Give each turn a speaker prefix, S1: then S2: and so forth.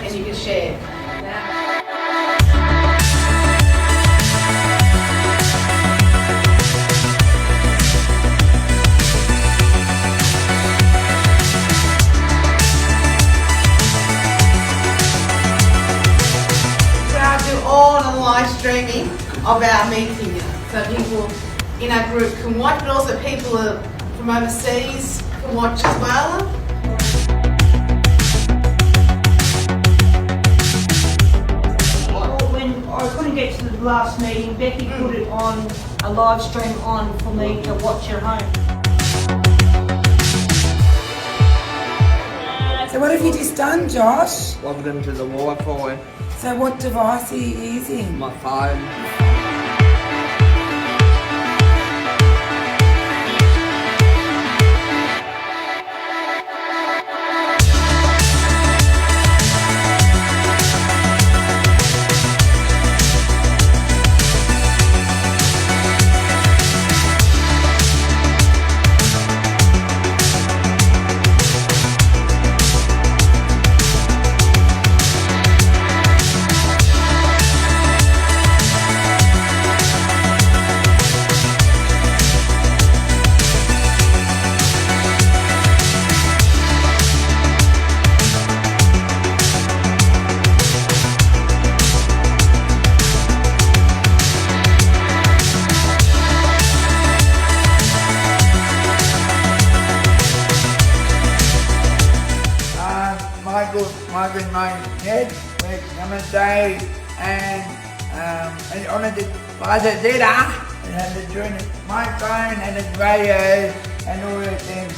S1: and you can share. On live streaming of our meeting, so people in our group can watch, but also people from overseas can watch as well.
S2: When I couldn't get to the last meeting, Becky put it on a live stream on for me to watch at home.
S3: So what have you just done, Josh?
S4: Logged into the Wi-Fi.
S3: So what device are you using?
S4: My phone.
S5: Michael, my head, we're gonna say, and on the data, and the join my phone and the radio and all the things.